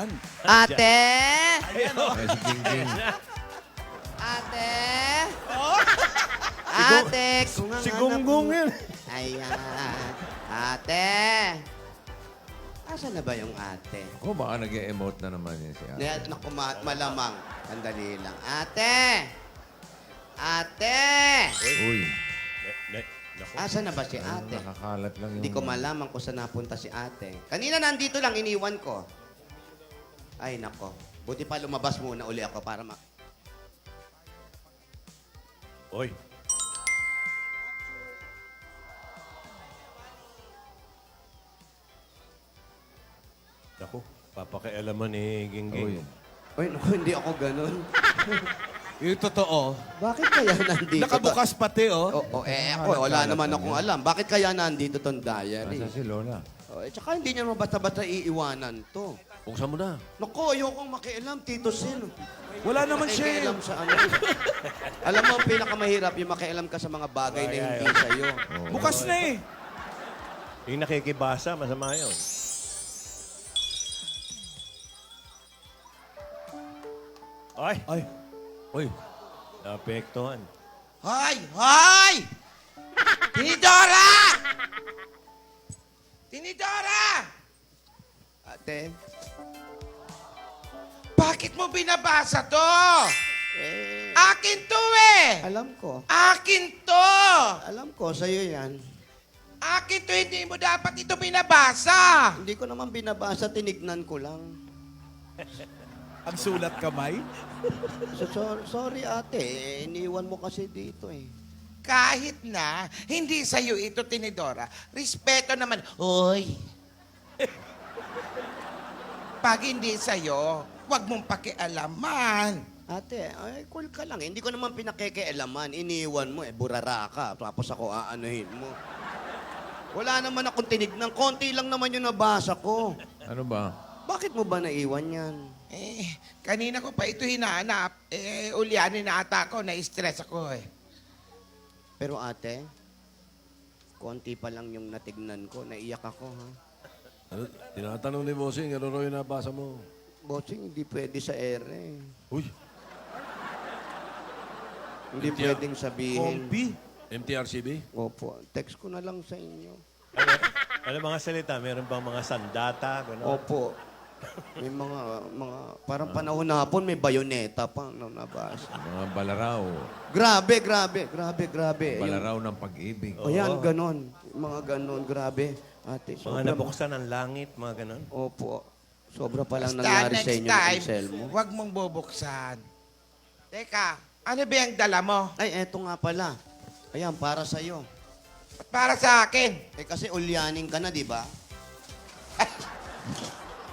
Yan. Ate! Ayan, oh. Ay, si Gingging. Ate! Ate! Kung ang Si anak Gunggong mo- yan. Ayan. Ate! Asan na ba yung ate? Oh, baka nag-e-emote na naman yun si ate. Naku, malamang. Sandali lang. Ate! Ate! Uy, Asan na ba si ate? nakakalat lang yung... Hindi ko malaman kung saan napunta si ate. Kanina nandito lang, iniwan ko. Ay, nako. Buti pa lumabas muna uli ako para ma... Oy. Naku, papakialaman ni Uy, Gingging. Ay, naku, hindi ako ganun. Yung totoo. Bakit kaya nandito? Nakabukas pati, oh. Ako, wala naman akong alam. Bakit kaya nandito tong diary? nasa si Lola. Tsaka hindi niya naman basta-basta iiwanan to. Buksan mo na. Naku, ayokong makialam, Tito Sin. Wala naman siya. Makialam sa ano. Alam mo, ang pinakamahirap yung makialam ka sa mga bagay na hindi sa'yo. Bukas na eh. Yung nakikibasa, masama yun. Ay, Ay. uy, naapektuhan. Hoy! Hoy! Tinidora! Tinidora! Ate, Bakit mo binabasa to? eh, Akin to eh! alam ko. Akin to! Alam ko, sa'yo yan. Akin to, hindi mo dapat ito binabasa! Hindi ko naman binabasa, tinignan ko lang. Ang sulat kamay. Sorry ate, iniwan mo kasi dito eh. Kahit na hindi sa'yo ito, Tinidora, respeto naman. Hoy! Pag hindi sa'yo, huwag mong pakialaman. Ate, ay, cool ka lang. Hindi ko naman pinakikialaman. Iniwan mo eh, burara ka. Tapos ako aanuhin mo. Wala naman akong tinignan. Konti lang naman yung nabasa ko. Ano ba? Bakit mo ba naiwan yan? Kanina ko pa ito hinahanap. Ulyanin na ata ako, na-stress ako eh. Pero ate, konti pa lang yung natignan ko. Naiyak ako, ha? Ano, tinatanong ni Bossing, ano raw yung nabasa mo? Bossing, hindi pwede sa ere. Uy, Hindi pwedeng sabihin. Kompi. MTRCB? Opo, text ko na lang sa inyo. Ano mga salita? Meron bang mga sandata? Gano'n? Opo. May parang panahon na hapon, may bayoneta pa na nabasa. Mga balaraw. Grabe. Yung- Balaraw ng pag-ibig. Ayan, ganon. Mga ganon, grabe. Ate, Mga sobra. nabuksan ang langit, mga gano'n. Opo. Sobra palang Basta nangyari sa next inyo ng time, Anselmo. huwag mong bubuksan. Teka, ano ba yung dala mo? Ay, eto nga pala. Ayan, para sa'yo. Ba't para sa akin? Eh, kasi ulyanin ka na, di ba?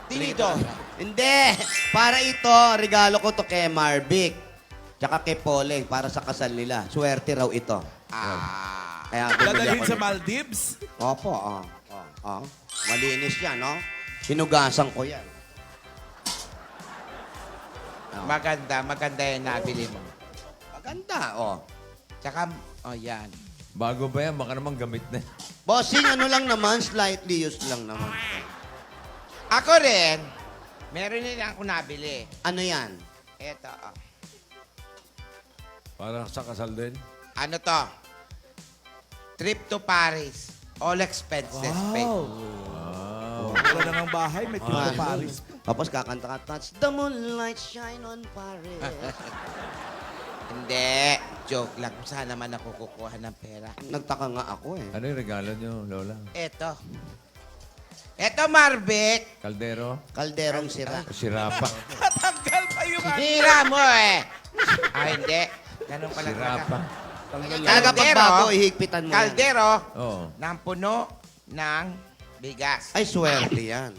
Tinidora. Hindi! Para ito, regalo ko to kay Marvic. Tsaka kay Poleng, para sa kasal nila. Swerte raw ito. Kaya bumili Dadalhin ako sa nito. Maldives. Opo, Malinis yan, no? Hinugasan ko yan. Maganda yung nabili mo. Maganda, Tsaka, yan. Bago ba yan? Baka naman gamit na. Bossing, ano lang naman, slightly used lang naman. Ako rin, meron din ako nabili. Ano yan? Eto, Para sa kasal din? ano to? Trip to Paris. All expenses paid. Wala na ng bahay, may trip to Ah. Paris. Tapos kakanta ka, touch the moonlight shine on Paris. Hindi. Joke lang. Kung saan naman ako kukuha ng pera. Nagtaka nga ako eh. Ano yung regalo nyo, Lola? Eto. Eto, Marvic. Kaldero? Kalderong sira. Sirapa. Tanggal pa yung ano. Hira mo eh. Hindi. Ganun pala Sirapa. Talaga pag bago, ihigpitan mo yan. Kaldero Oo. ng puno ng bigas. Ay, swerte yan.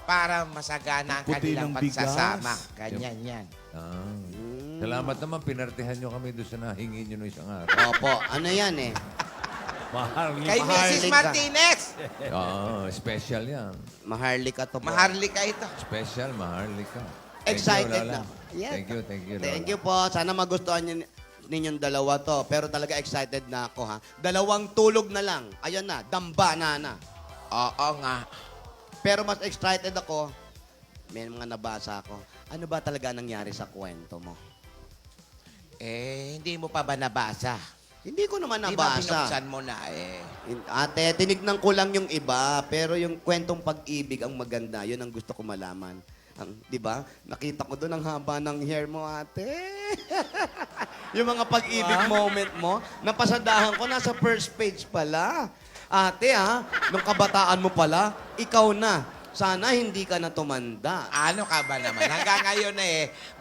Para masagana ang Puti kanilang ng bigas. pagsasama. Ganyan yan. Ah. Salamat naman, pinartihan nyo kami doon sa nahingi nyo nung isang araw. Opo, ano yan eh? Maharli. Kay Mrs. Maharlika. Martinez. Oo, special yan. Maharlika to po. Maharlika ito. Special, maharlika. Excited Lola. na. Yeah. Thank you, Lola. Thank you po. Sana magustuhan ninyong dalawa to. Pero talaga excited na ako, ha? 2 tulog na lang. Ayan na, damba na. Oo nga. Pero mas excited ako, may mga nabasa ko. Ano ba talaga nangyari sa kwento mo? Hindi mo pa ba nabasa? Hindi ko naman Di ba nabasa. binuksan mo na eh? Ate, tinignan ko lang yung iba, pero yung kwentong pag-ibig ang maganda, yun ang gusto ko malaman. Di ba? Nakita ko doon ang haba ng hair mo, ate. Yung mga pag-ibig moment mo, napasadahan ko, nasa first page pala. Ate, nung kabataan mo pala, ikaw na. Sana hindi ka na tumanda. Ano ka ba naman? Hanggang ngayon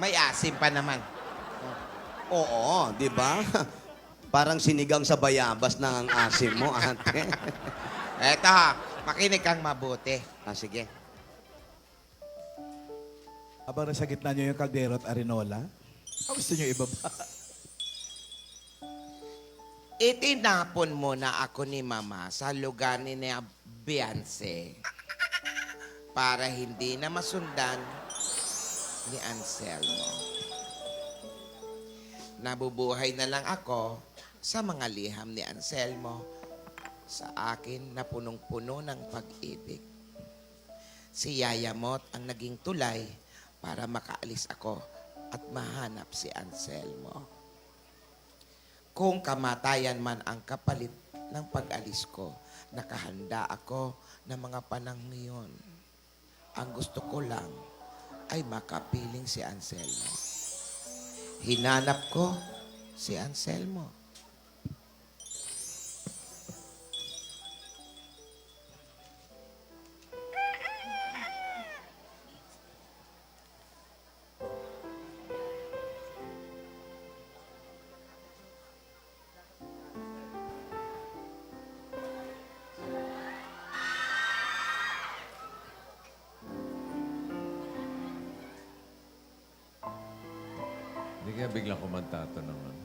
may asim pa naman. Oo, di ba? Parang sinigang sa bayabas na ang asim mo, ate. Eto makinig kang mabuti. Sige. Habang nasa gitna niyo yung kaldero at arenola, gusto niyo ibaba? Itinapon mo na ako ni Mama sa lugar ni Beyonce para hindi na masundan ni Anselmo. Nabubuhay na lang ako sa mga liham ni Anselmo sa akin na punong-puno ng pag-ibig. Si Yayamot ang naging tulay para makaalis ako at mahanap si Anselmo. Kung kamatayan man ang kapalit ng pag-alis ko, nakahanda ako ng mga panahon ngayon. Ang gusto ko lang ay makapiling si Anselmo. Hinanap ko si Anselmo. Hindi kaya biglang kumanta ito ng ano.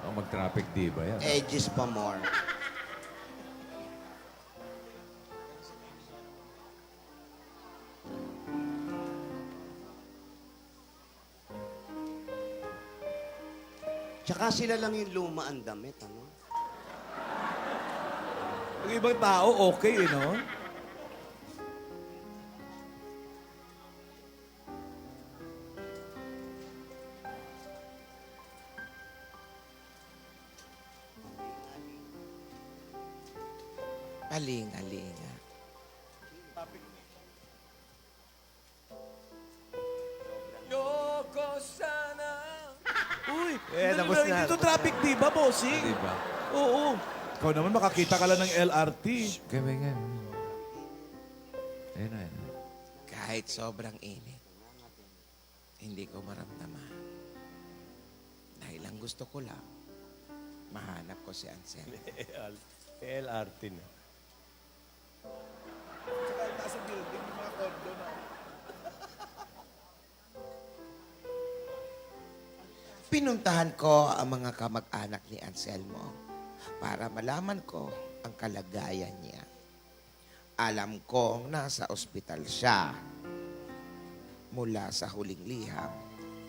Ang mag-traffic diva yan. Edges pa more. Tsaka sila lang yung luma ang damit, ano? Yung ibang tao, okay, no? Alinga-linga. Yoko sana. Uy, tapos na. Dito traffic, di ba, bossing? Di ba? Oo. Ikaw naman, makakita ka lang ng LRT. Kaya nga. Ayun na, ayun na. Kahit sobrang init, hindi ko maramdaman. Dahil ang gusto ko lang, mahanap ko si Anselmo. LRT na. Nasa building, yung mga condo na. Pinuntahan ko ang mga kamag-anak ni Anselmo para malaman ko ang kalagayan niya. Alam kong nasa ospital siya mula sa huling liham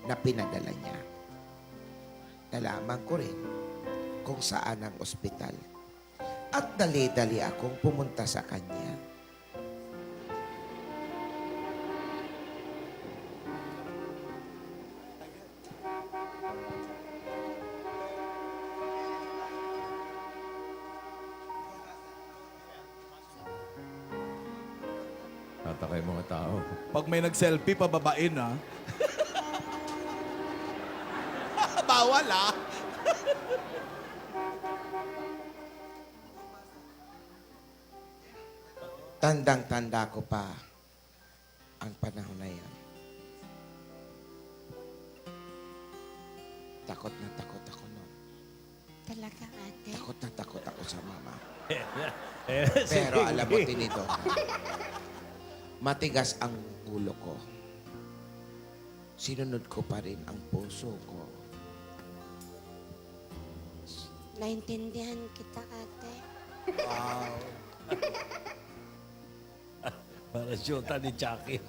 na pinadala niya. Nalaman ko rin kung saan ang ospital at dali-dali akong pumunta sa kanya. Tatakay mga tao. Pag may nag-selfie, pababain, ha? Bawal, ha? Tandang-tanda ko pa ang panahon na yan. Takot na takot ako noon. Talaga, ate? Takot na takot ako sa mama. Sige. Pero alam mo, Tinito, matigas ang ulo ko. Sinunod ko pa rin ang puso ko. Naintindihan kita, ate. Para syota ni Chucky.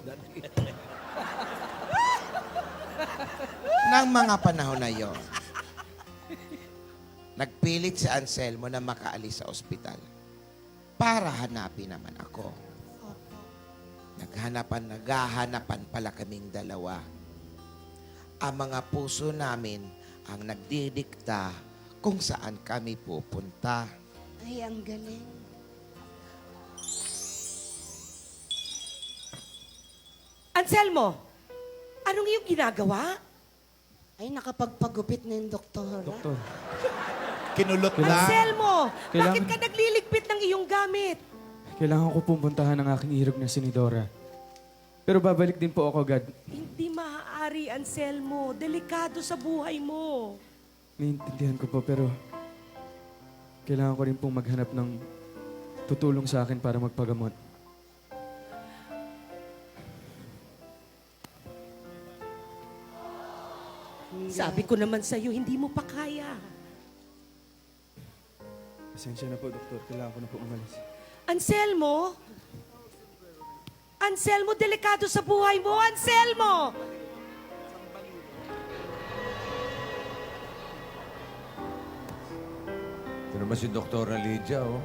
Nang mga panahon na yon, nagpilit si Anselmo na makaalis sa ospital para hanapin naman ako. Opo. naghahanapan pala kaming dalawa. Ang mga puso namin ang nagdidikta kung saan kami pupunta. Ay, ang galing. Anselmo, anong iyong ginagawa? Ay, nakapagpagupit na yung doktora. Doktor, Kinulot na. Anselmo, Kailangan- bakit ka nagliligpit ng iyong gamit? kailangan ko pumuntahan ang aking hirog na sinidora. Pero babalik din po ako agad. Hindi maaari, Anselmo. Delikado sa buhay mo. Naiintindihan ko po, pero kailangan ko rin pong maghanap ng tutulong sa akin para magpagamot. Sabi ko naman sa'yo, hindi mo pa kaya. Pasensya na po, doktor. Kailangan ko na po umalis. Anselmo? Anselmo, delikado sa buhay mo, Anselmo! Ito naman si Doktora Lydia, oh.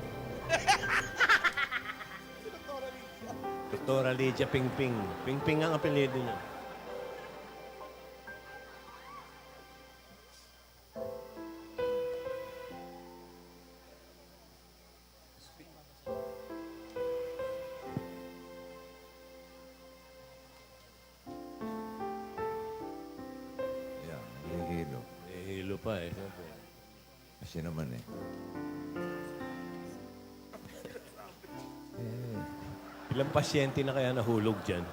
Doktora Lydia Pingping. Pingping ang apelido niya. Yan, nahihilo. Hilo pa eh. Siyempre. Kasi naman eh. Ilang pasyente na kaya nahulog dyan?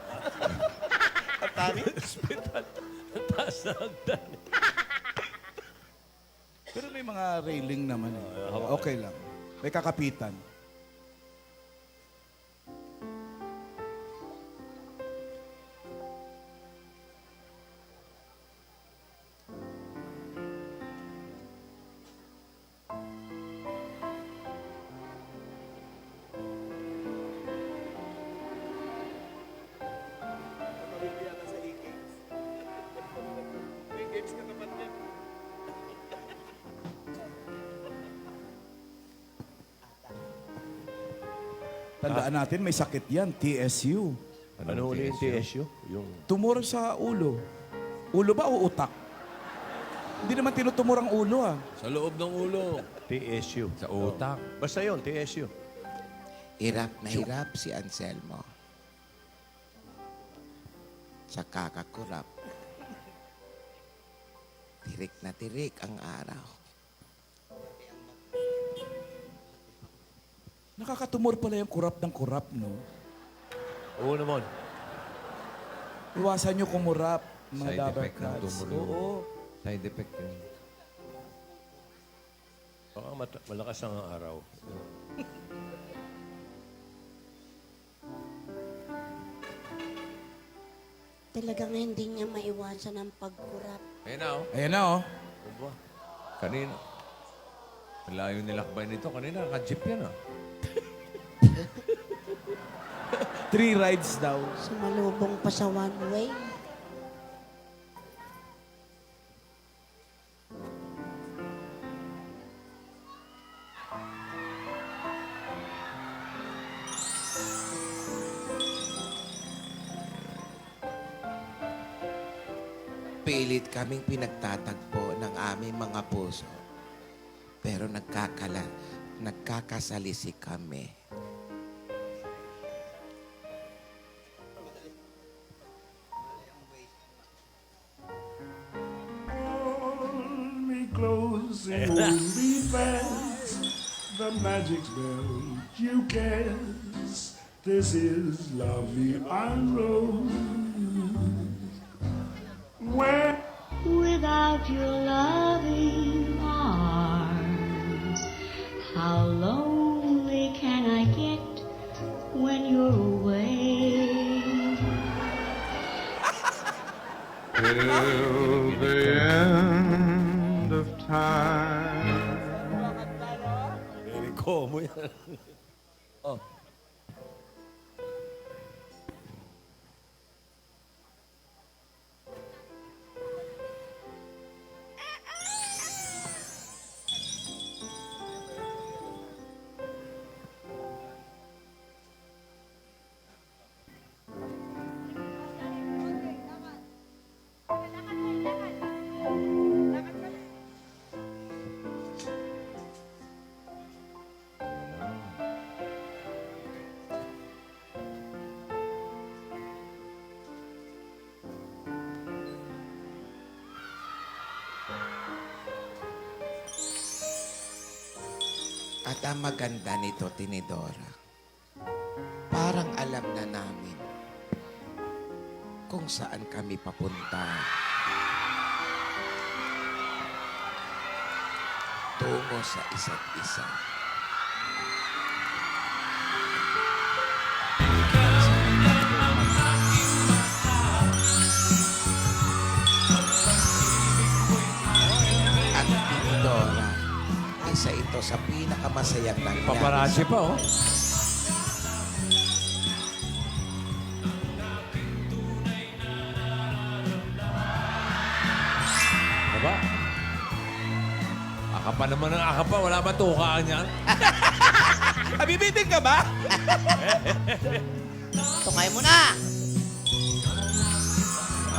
Atari? Hospital. Ang taas na hagdan. Pero may mga railing naman eh. Okay lang. May kakapitan. Tandaan natin, may sakit yan, TSU. Ano uli yung TSU? Yung Tumor sa ulo. Ulo ba o utak? Hindi naman tinutumor ang ulo ah. Sa loob ng ulo. TSU. Sa utak. Basta yun, TSU. Hirap na hirap si Anselmo. Sa kakakurap. Tirik na tirik ang araw. Nakakatumor pala yung kurap ng kurap, no? Oo naman. Iwasan nyo kumurap, mga Side dabber effect ng cats. tumor yun. Oo. Side effect yun. Baka malakas ang araw. Talagang hindi niya maiwasan ang pagkurap. Ayun na, oh. Ayan na, oh. Aba. Kanina. Malayo nilakbay nito. Kanina, naka-jeep yan, ah. 3 rides daw. Sumalubong pa sa one way. Pilit kaming pinagtatagpo ng aming mga puso. Pero nagkakasalisi kami. Me close and hold me fast. The magic spell you cast. This is lovely and When Without your loving arms, how lonely can I get when you're away? till the end of time. Very common yan. At ang maganda nito, Tinidora, parang alam na namin kung saan kami papunta. Tungo sa isa't isa. At Tinidora, isa ito sa pinakamasayang nangyari. Paparazzi pa, oh. Aba? Akapa naman ng akapa. Wala ba tukaan yan? Abibitin ka ba? Tungay mo na!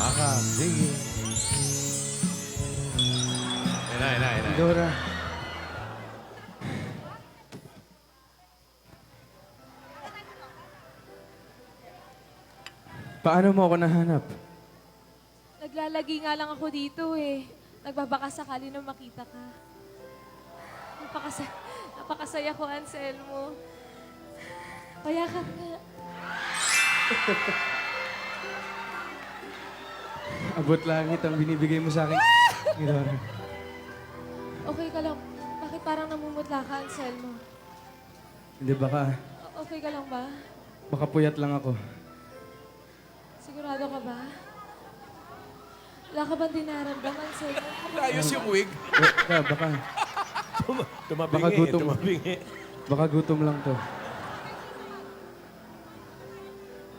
Aka, sige. Inay. Dora. Paano mo ako nahanap? Naglalagi nga lang ako dito eh. Nagbabaka sakali na makita ka. Napakasaya ko, Anselmo. Payakap nga. Abot langit ang binibigay mo sa akin. Dora. Okay ka lang. Bakit parang namumutla ka, Anselmo? Hindi baka, Okay ka lang ba? baka puyat lang ako. Sigurado ka ba? Wala ka bang dinaramdaman, Anselmo? Ayos yung wig. Baka Tumabingi, Baka gutom. tumabingi. baka gutom lang to.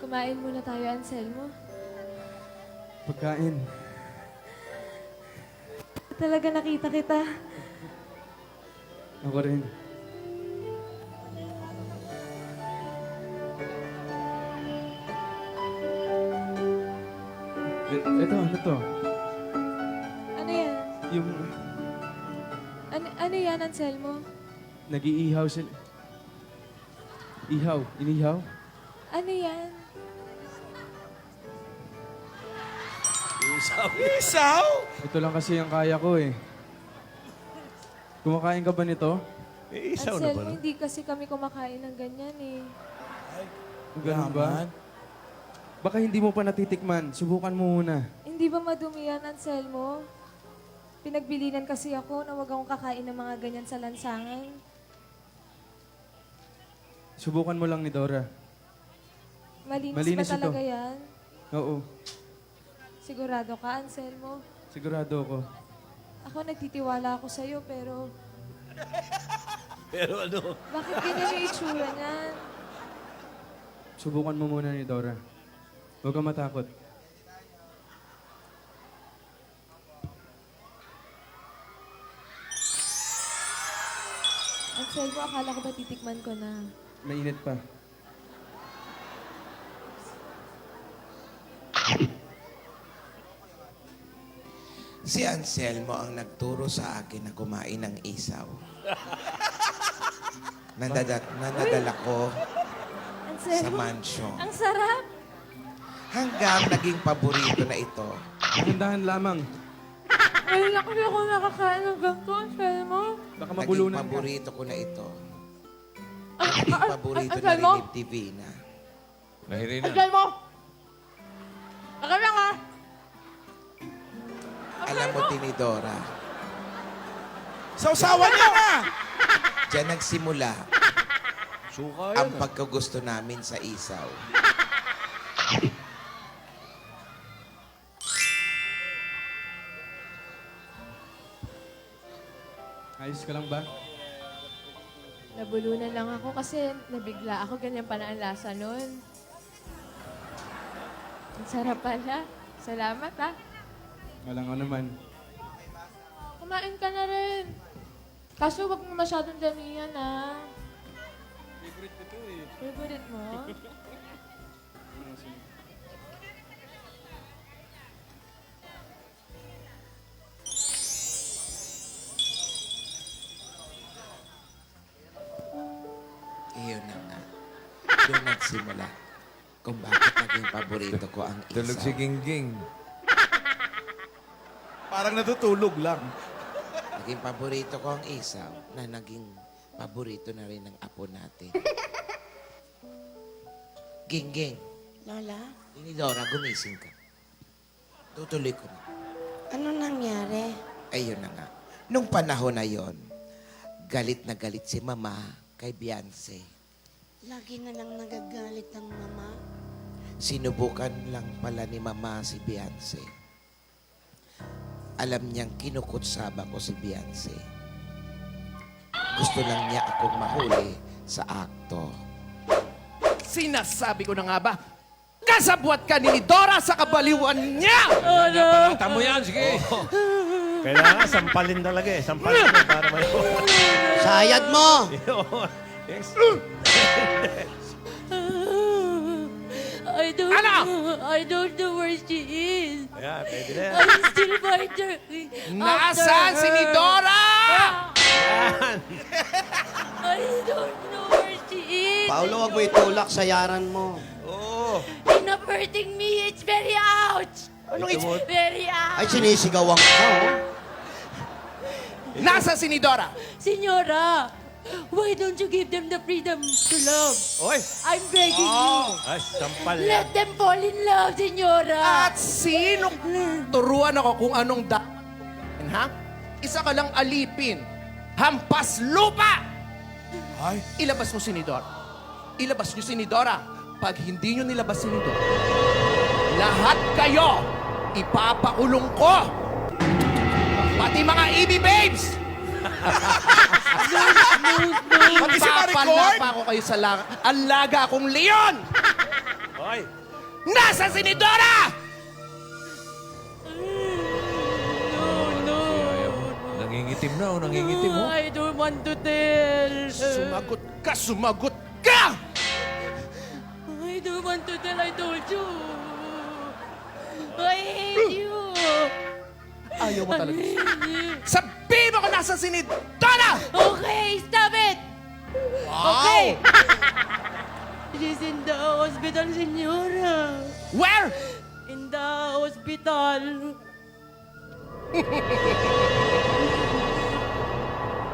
Kumain muna tayo, Anselmo. Pagkain. Talaga nakita kita. Ako rin. Ito, ano to? Ano yan? Yung Ano yan, Anselmo? nag-iihaw sila. Ihaw. Inihaw? Ano yan? Isaw? Ito lang kasi ang kaya ko eh. Kumakain ka ba nito? Eh, isaw na ba? Anselmo, No? hindi kasi kami kumakain ng ganyan eh. Ganun ba? Baka hindi mo pa natitikman. Subukan mo muna. Hindi ba madumi yan, Anselmo? Pinagbilinan kasi ako na huwag akong kakain ng mga ganyan sa lansangan. Subukan mo lang ni Dora. Malinis, Malinis ba talaga ito. yan? Oo. Sigurado ka, Anselmo? Sigurado ako. Ako nagtitiwala ako sa'yo, pero Pero ano? bakit ganyan yung itsura niyan? Subukan mo muna ni Dora. Huwag kang matakot. Anselmo, akala ko ba titikman ko na? Mainit pa. Si Anselmo ang nagturo sa akin na kumain ng isaw. Nadala ko sa Anselmo, mansyon. ang sarap! Hanggang naging paborito na ito. Dahan-dahan lamang. Ngayon lang kasi ako nakakain ng ganito, Anselmo. Baka Naging mabulunan ka. paborito ko na ito. Ah, Naging ah, paborito na Anselmo? rin ni Divina. Nahiri na. Anselmo! Aka lang ah! Alam mo, Tinidora, Sausawan niya nga! diyan nagsimula Suka ang yan. pagkagusto namin sa isaw. Ayos ka lang ba? Nabulunan lang ako kasi nabigla ako. Ganyan pala ang lasa nun. Ang sarap pala. Salamat ah. Walang ano naman. Kumain ka na rin. Kaso wag mo masyadong damihan ah. Favorite ko to eh. Favorite mo? Iyon na nga. Doon nagsimula kung bakit naging paborito ko ang Tulog si isaw. Gingging. Parang natutulog lang. Naging paborito ko ang isaw na naging paborito na rin ng apo natin. Gingging, Lola, Tinidora, gumising ka. Tutuloy ko na. ano nangyari? Ayun na nga. Nung panahon na yon, galit na galit si Mama kay Beyonce. Lagi na lang nagagalit ang mama. Sinubukan lang pala ni Mama si Beyonce. Alam niyang kinukutsaba ko si Beyonce. Gusto lang niya akong mahuli sa akto. Sinasabi ko na nga ba, kasabwat ka ni Dora sa kabaliwan niya! Nabalata mo yan, sige. Kailangan sampalin talaga eh. Sampalin mo para may... Sayad mo! I don't know where she is. Ayan, pwede na yan. I'm still fighting. Nasaan si ni Dora? I don't know where she is. Paolo, wag mo itulak, sayaran mo. It's not hurting me. It's very ouch. Anong Very Ay, ouch. sinisigawan ka, oh. Nasaan si ni Dora? Senora, why don't you give them the freedom to love? Oy! I'm begging you. Ay, sampal yan. Let them fall in love, Senora. At sinong turuan ako kung anong ha? Isa ka lang alipin. Hampas lupa! Ay, Ilabas mo si ni Dora. Ilabas niyo si ni Dora. Pag hindi niyo nilabas si ni Dora, lahat kayo ipapakulong ko. Pati mga EB babes! Pati si Maricord? Papalapa ko kayo sa alaga akong leon! Oy! Nasa si ni Dora! Nangingitim na, nangingitim mo. I don't want to tell. Sumagot ka! Sumagot ka! I don't want to tell. I told you. I hate you. Ayaw mo talaga. Sabihin mo kung nasa si ni Dora! Okay, stop it. Okay. She's in the hospital, Senora. Where? In the hospital.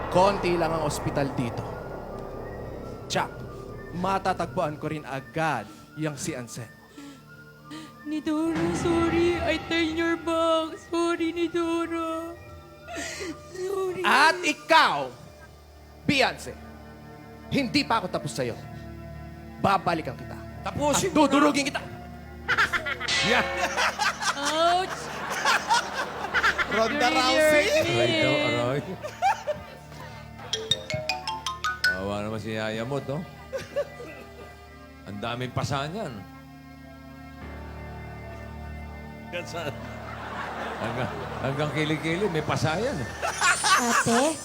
Konti lang ang ospital dito. Tsak, matatagpuan ko rin agad yung si Ansel. Nidora, sorry. I turned your back. Sorry, Nidora. Sorry. At ikaw, Beyonce, hindi pa ako tapos sa'yo. Babalikan kita. Tapusin At dudurugin kita. Yan. Ouch. Ronda You really hurt me. Aray daw, aray. Awa naman si Yaya mo, to. Ang daming pasahan yan. Hanggang kilig-kilig, may pasayan. Ate,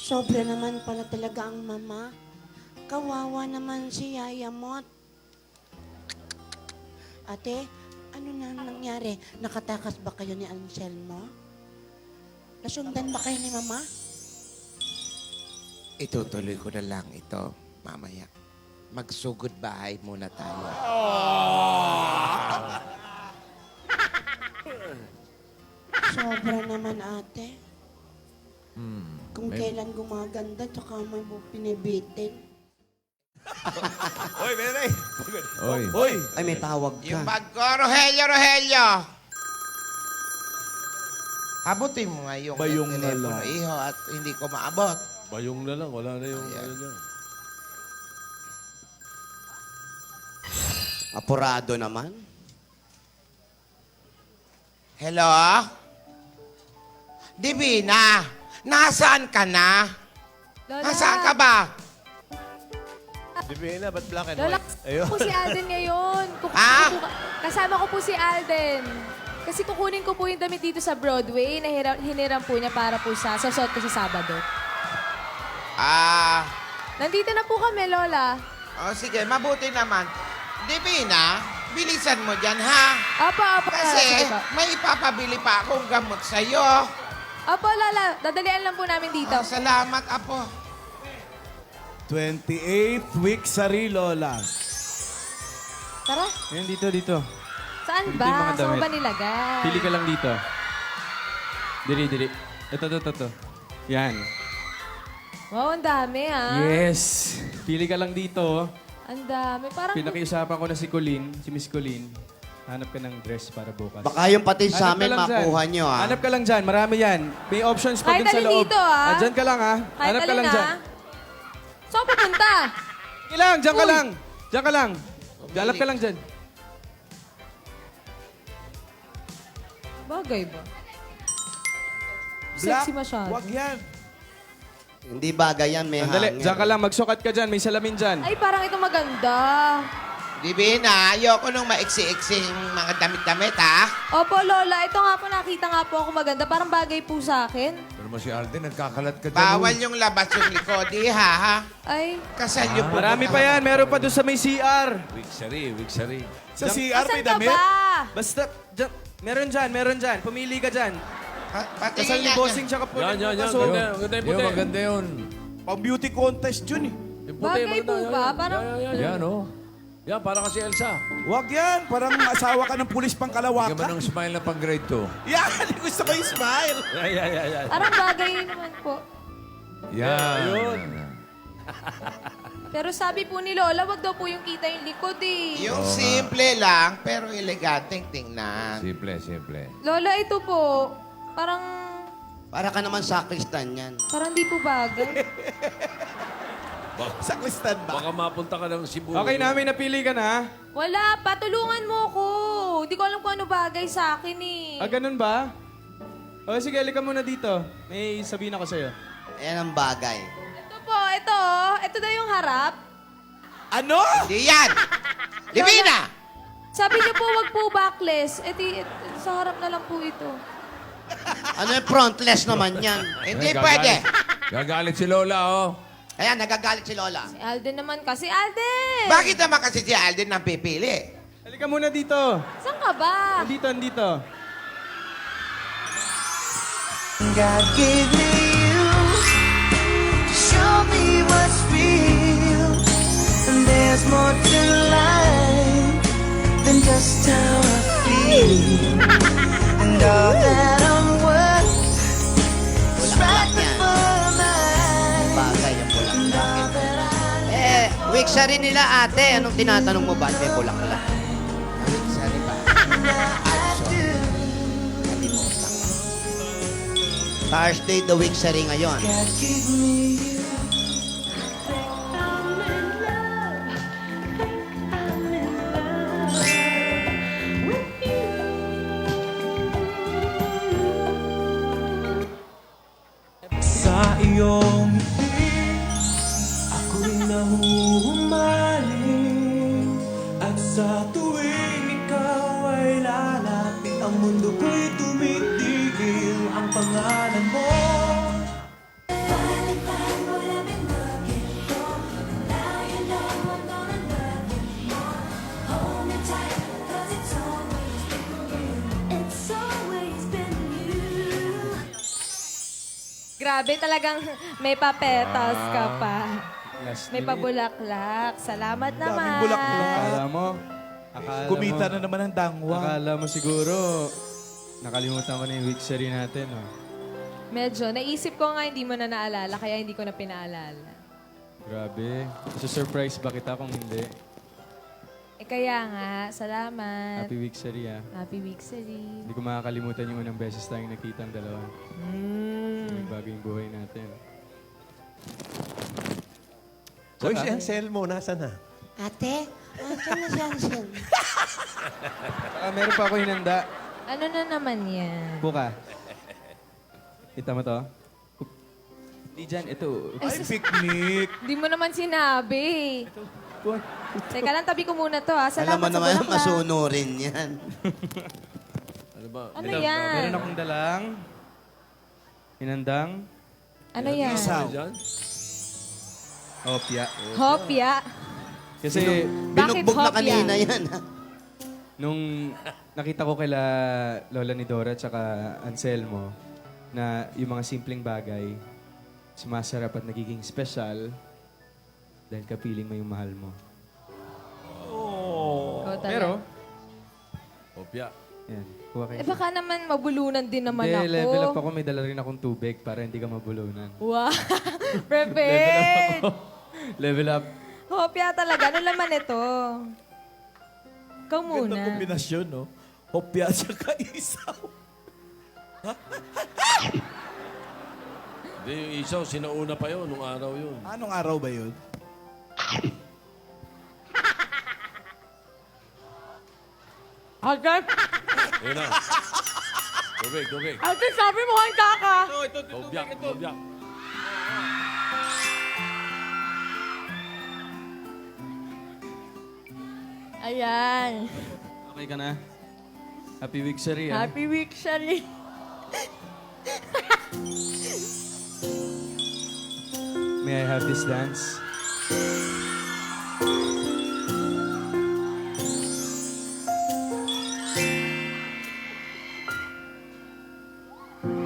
sobra naman pala talaga ang mama. Kawawa naman si Yaya Mot. Ate, ano na nangyari? Nakatakas ba kayo ni Anselmo? Nasundan ba kayo ni mama? Itutuloy ko na lang ito mamaya. Magsugod bahay muna tayo. Sobra naman, ate. Kung May- kailan gumaganda, tsaka may pinibitin. Oy, Bere! Oy. Oy! Ay, may tawag Yung ka. bag ko, Rogelio, Rogelio! Abutin mo nga yung Bayong na telepono, lang. iho, at hindi ko maabot. Bayong na lang, wala na yung... Ayan. ano dyan. Apurado naman. Hello? Divina, nasaan ka na? Lola. Nasaan ka ba? Divina, ba't black and Lola, white? Ayun. po si Alden ngayon. Ah? Kasama ko po si Alden. Kasi kukunin ko po yung damit dito sa Broadway na hiniram po niya para po sa suot ko sa Sabado. Ah, Nandito na po kami, Lola. oh, sige, mabuti naman. Divina, bilisan mo dyan, ha? Opo, opo. Kasi Sige po. may ipapabili pa akong gamot sa'yo. Opo, Lola. Dadalian lang po namin dito. Oh, salamat, Apo. 28th week sari, Lola. Tara. Ngayon, dito. Saan Pwede yung ba? mga Saan mo damit. ba nilagay? Pili ka lang dito. Dili. Ito. Yan. Wow, ang dami ah. Yes. Pili ka lang dito. Ang dami. Parang Pinakiusapan ko na si Colleen, si Miss Colleen. Hanap ka ng dress para bukas. Baka yung pati sa Hanap ka amin lang dyan. makuha nyo, ha? Hanap ka lang dyan. Marami yan. May options pa Kahit dun sa alin loob. dito, ah. Dyan ka lang, ha? kahit Hanap ka alin lang dyan. ah. Saan ka pupunta? Sige lang, dyan ka Uy. lang. Dyan ka lang. Hanap ka lang dyan. Bagay ba? Black, Sexy masyado. wag yan. Hindi bagay yan, may Sandali, hanger. dyan ka lang. Magsukat ka dyan. May salamin dyan. Ay, parang ito maganda. Divina, ayoko nung maiksi-iksing mga damit-damit, ha? Opo, Lola. Ito nga po, nakita nga po ako maganda. Parang bagay po sa akin. Pero naman si Alden, nagkakalat ka dyan. Bawal oh. yung labas yung likod, ha? Ay, Kasal yung Marami pa yan. Meron pa doon sa may CR. Wigsari. Sa CR may asan ka damit? ba? Basta, dyan. Meron dyan. Pumili ka dyan. Patingin Kasal ni yan. Bossing tsaka po. Yan. Pasok. Maganda yung Yung puti. maganda yun. Pang beauty contest yun eh. Yung puti, Bagay maganda. po ba? Parang, Yan, oh. Yan, parang kasi Elsa. Wag yan. Parang asawa ka ng pulis pang Bigyan mo kalawaka. ng smile na pang grade 2. Yan! Gusto ko yung smile. parang bagay naman po. Yan. Pero sabi po ni Lola, wag daw po yung kita yung likod eh. Yung simple lang, pero eleganteng tingnan. Simple. Lola, ito po, parang Para ka naman sakristan yan. di po bagay. Sa kwistan ba? Baka mapunta ka ng Cebu. Okay, namin napili ka na. Wala pa, tulungan mo ko. Hindi ko alam kung ano bagay sa akin eh. Ah, ganun ba? O, sige, halika muna dito. May sabihin ako sa'yo. Ayan ang bagay. Ito po, ito. Ito daw yung harap. Ano? Di yan! Divina! Sabi niyo po, wag po backless. Sa harap na lang po ito. Ano yung frontless naman yan? Hindi Gagalit. pwede. Gagalit si Lola, oh. Ayan, nagagalit si Lola. Si Alden naman kasi. Alden! Bakit naman kasi si Alden ang pipili? Halika muna dito. Saan ka ba? Andito. God gave me you to show me what's real. And there's more to life than just how I feel. And all that I'm worth is right before my eyes. Bagay ang And all that I Wiksa rin nila, ate. Anong tinatanong mo ba? May bulaklak. Wiksa rin ba? Kalimutan. Thursday, the Wiksa rin ngayon. God gave me you. Sa iyong ngiti, ako'y nahuhumaling. At sa tuwing ikaw ay lalapit, ang mundo ko'y tumitigil. Ang pangalan mo Grabe talagang may papetas ka pa. Last May minute. pabulaklak. Salamat Daming naman. bulaklak. Akala mo. Kumita na naman ang dangwa. Akala mo siguro, nakalimutan ko na yung Wixery natin, oh. Medyo. Naisip ko nga hindi mo na naalala, kaya hindi ko na pinaalala. Grabe. Surprise ba kita kung hindi? Kaya nga, salamat. Happy Wixery, ah. Happy Wixery. Hindi ko makakalimutan yung unang beses tayong nakita ang dalawa. Nagbago yung buhay natin. Hoy, si Anselmo, nasa na? Ate, ate na si Ansel. Meron pa ako hinanda. Ano na naman yan? Buka. Kita mo to? Di dyan, ito. Ay, picnic. Hindi mo naman sinabi. Teka lang, tabi ko muna to ha. Alam Salamat mo sa naman, bulaklak. masunurin yan. Ano ba? Ano yan? Meron akong dalang hinandang Ano yan? Isaw. Diyan? opya. Hopya. Kasi Bakit Binugbog na hopya? kanina yan. ha? nung nakita ko kila Lola ni Dora at Anselmo na yung mga simpleng bagay sumasarap at nagiging special dahil kapiling mo yung mahal mo. Ikaw talaga. Pero, Opya. Yan, kuha kayo. Eh baka naman mabulunan din naman Hindi, ako. level up ako. May dala rin akong tubig para hindi ka mabulunan. Wow. Level up Perfect. ako. Level up. Hopya talaga. Ano laman ito? Ikaw muna. Ganda kombinasyon, no? Hopya siya kaisaw. Hindi, yung isaw, sinauna pa yun, nung araw yun. Anong araw ba yun? Ate, Ayun na. Tubig, tubig. ate, sabi mo handa ka. Tubyak, tubyak. Ayan. Okay ka na? Happy week, Shari, ah. Happy week, Shari. May I have this dance?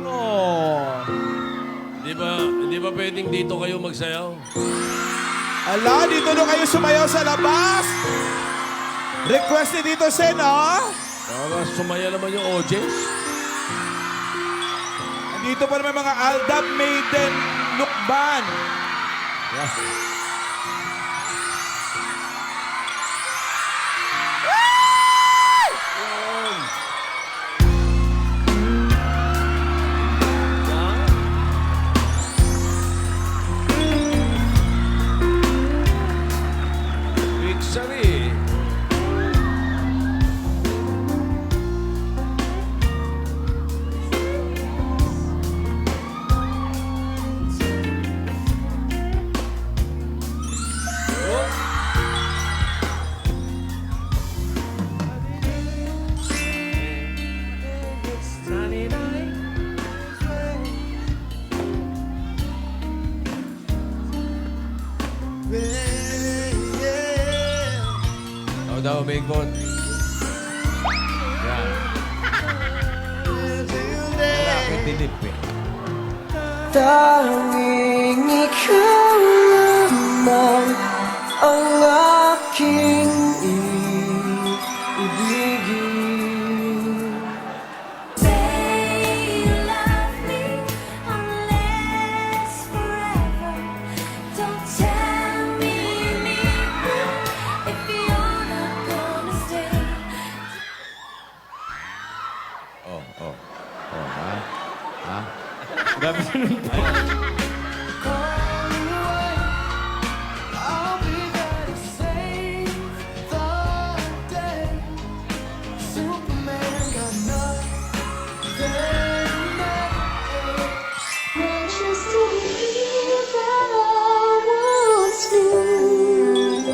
Oh. Hindi ba pwedeng dito kayo magsayaw? Ala, dito na kayo sumayaw sa labas. Request ni Tito Sen, ah. Para sumaya naman yung audience. Dito pa naman mga Aldab Maiden Lukban. Victory. Ako daw, Bacon. Yan. Malapit dinip eh. Tanging ikaw lamang ang aking ibigin. Say you love me unless forever. Don't tell me if you're not gonna stay. Oh, ha? Ha? Grabe I'll be there to save the day. Superman got nothing Not just to believe that I once knew.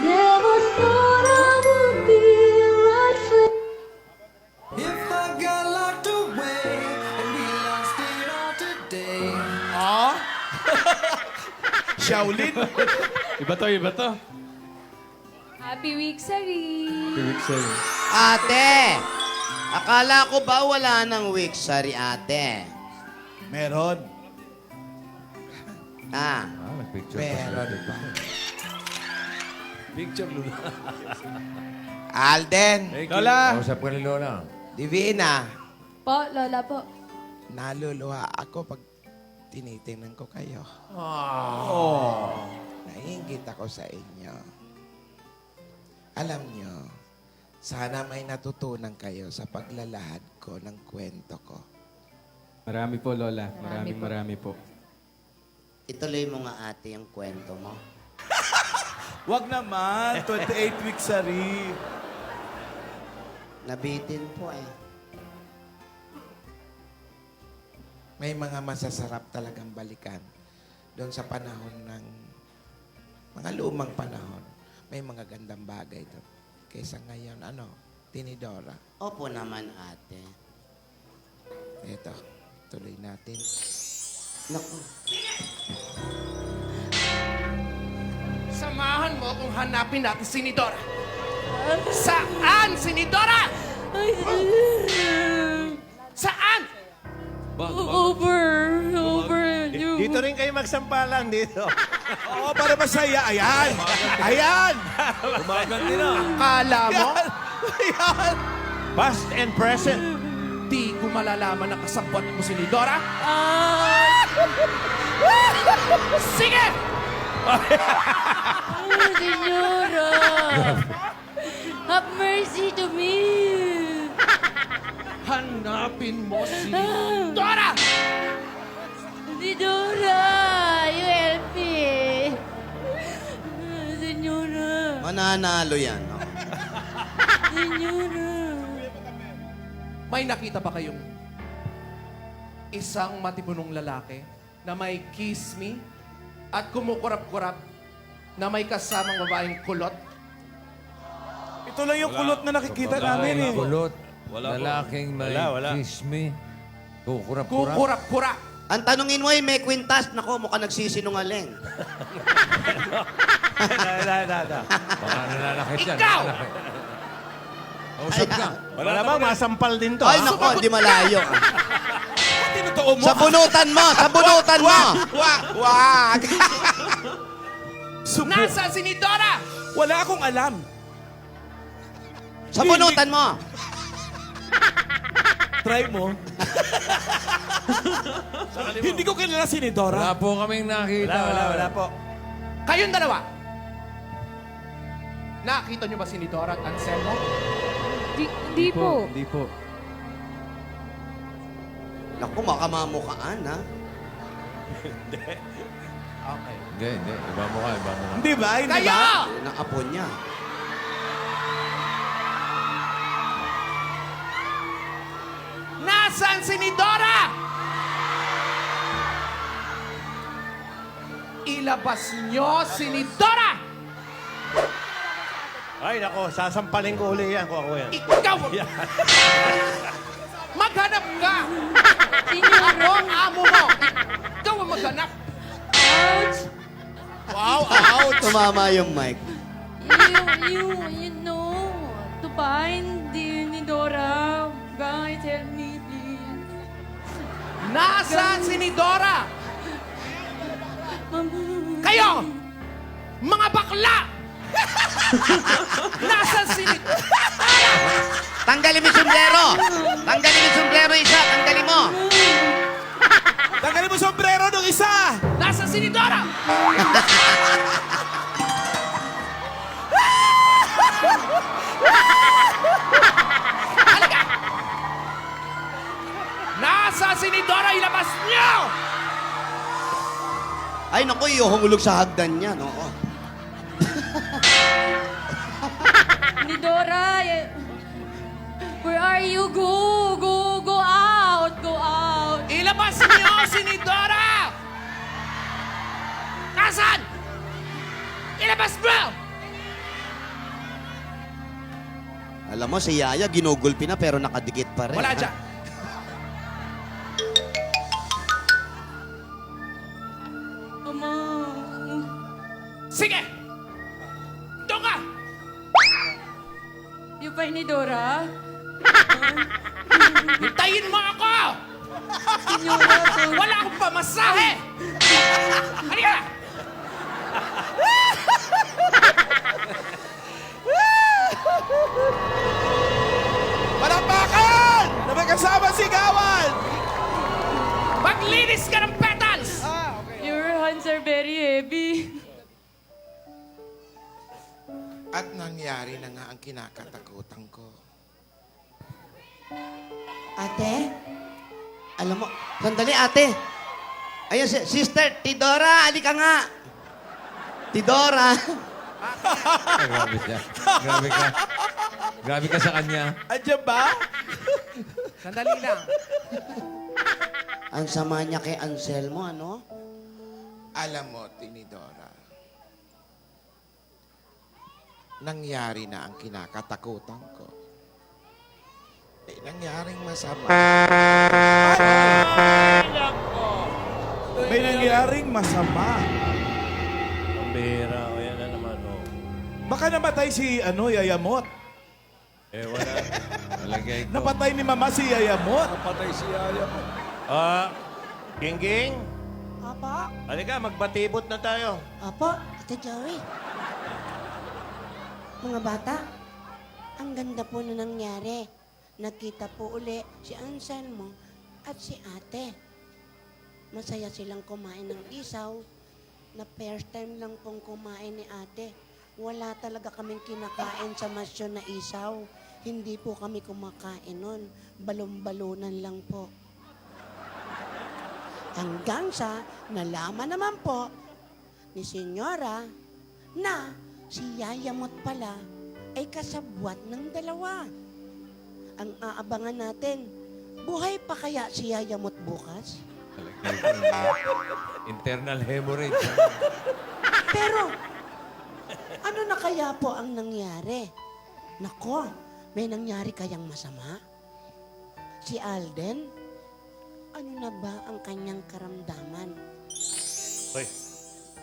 Never thought I would be right for If I got locked away and we lost it all today. Ah? Shaolin. Iba to. Happy week, Sari. Happy week, Shari. Ate, akala ko ba wala ng week, sorry ate? Meron. Ah, Nagpicture Meron pa. Picture Lula. Alden, Thank you. Lola! Kausap ka ni Lola. Divina, Po, Lola po. naluluha ako pag tinitingnan ko kayo. Oh. Naiingit ako sa inyo. Alam nyo, sana may natutunan kayo sa paglalahad ko ng kwento ko. Marami po, Lola. Marami po. ituloy mo nga ate yung kwento mo. Wag naman. 28 weeks, Sari. Nabitin po eh. May mga masasarap talagang balikan. Doon sa panahon ng mga lumang panahon, may mga gandang bagay doon. Kaysa ngayon, Tinidora. Opo naman ate. Ito, tuloy natin. Naku. Samahan mo kung hanapin natin si Nidora. Saan si Nidora? Saan? Over. Dito rin kayo magsampalan dito. Oo, para masaya. Ayan. Gumaganti na. Akala mo? Ayan. Past and present. Di ko malalaman na kasabot mo si Nidora. Sige! Senyora! Have mercy to me! Hanapin mo si Nidora! Nidora! You help me! Senyora! Mananalo yan. No? Senyora! May nakita ba kayong isang matibunong lalaki na may kiss me at kumukurap-kurap na may kasamang babaeng kulot? Ito lang yung kulot na nakikita namin eh. Kulot. Wala po. Lalaking may Wala. kiss me. Kukurap-kurap. Kukurap-kurap. Ang tanungin mo ay may kwintas. Nako, mukhang nagsisinungaling. Baka nananakit yan. Ikaw! nananakit. Kausap ka. Wala namang masampal din to. Ay, nako, di malayo. Tinutuo mo. Sa bunutan mo! Sa bunutan mo! Wag! Nasaan si Nidora? Wala akong alam. Sa bunutan mo! Try mo. Hindi ko kilala si Nidora. Wala po kaming nakita. Wala po. Kayong dalawa. Nakita niyo ba si Nidora at Anselmo? Hindi po. Hindi po. Naku, makamamukhaan, ha? Okay. Hindi. Iba mo ka. Hindi ba? Hindi Kayo! ba? Yan ang apo niya. Nasaan si Nidora? Ilabas niyo si Nidora! Ay, nako, sasampalin ko uli yan kung ako yan. Ikaw! Maghanap ka! Ako ang amo mo! Ikaw ang maghanap! Wow, out! Tumama yung mic. You know, to find the Nidora. Guys, help me, please. Nasaan si Nidora? Kayo! Mga bakla! Nasaan si Nidora? Tanggalin mo yung sombrero! Tanggalin mo yung sombrero isa! Tanggalin mo! Tanggalin mo sombrero ng isa! Nasaan si Nidora? Halika! Nasaan si Nidora? Ilabas niyo! Ay, naku, iuhulog sa hagdan niya, no? Nidora, where are you? Go out, go out. Ilabas niyo si Nidora! Nasaan? Ilabas mo! Alam mo, si Yaya, ginugulpi na pero nakadikit pa rin. Wala ha? dyan. Mama. Sige! Doon ka! You find Nidora? Hintayin mo ako! Senyora, Wala akong pamasahe! Halika! Palapakan! Na may kasama sigawan! Maglinis ka ng petals! your hands are very heavy. At nangyari na nga ang kinakatakutan ko. Ate? Alam mo, sandali ate. Ayun, sister, Tidora, halika nga. Tidora. Ay, grabe siya. Grabe ka. Grabe ka sa kanya. Andiyan ba? Sandali lang. Ang sama niya kay Anselmo, ano? Alam mo, Tinidora, nangyari na ang kinakatakutan ko. Nangyaring masama. May nangyaring masama. Ang bihira. O yan na naman, oh. Baka namatay si Yayamot. Wala. Malagay ko. Napatay ni Mama si Yayamot. Napatay si Yayamot. Gingging, Apo? halika, magbatibot na tayo. Apo, Ate Joey. Mga bata, ang ganda po na nangyari. Nagkita po uli si Anselmo at si ate. Masaya silang kumain ng isaw na first time lang pong kumain ni ate. Wala talaga kaming kinakain sa masyon na isaw. Hindi po kami kumakain nun. Balon-balunan lang po. Hanggang sa nalaman naman po ni Senyora na si Yayamot pala ay kasabwat ng dalawa. Ang aabangan natin, buhay pa kaya si Yayamot bukas? Internal hemorrhage. Pero, ano na kaya po ang nangyari? Nako, may nangyari kayang masama? Si Alden, ano na ba ang kanyang karamdaman? Hoy,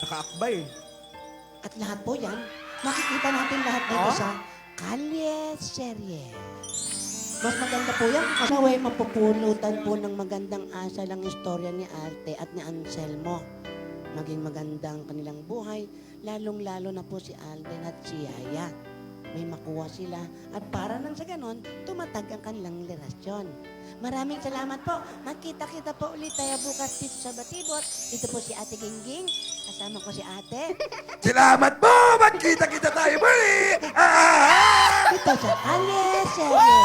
nakaakbay. At lahat po yan, makikita natin lahat dito sa Kalye Serye. Mas maganda po yan. Asaway mapupulutan po ng magandang asal ang istorya ni Arte at ni Anselmo. Maging magandang kanilang buhay, lalong-lalo na po si Alden at si Yaya. May makuha sila at para nang sa ganon, tumatag ang kanilang relasyon. Maraming salamat po. Magkita-kita po ulit tayo bukas dito sa Batibot. Ito po si Ate Gingging. Kasama ko si Ate. Salamat po! Magkita-kita tayo muli! Ito sa Kalye Serye.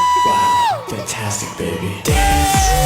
Fantastic, baby. Dance.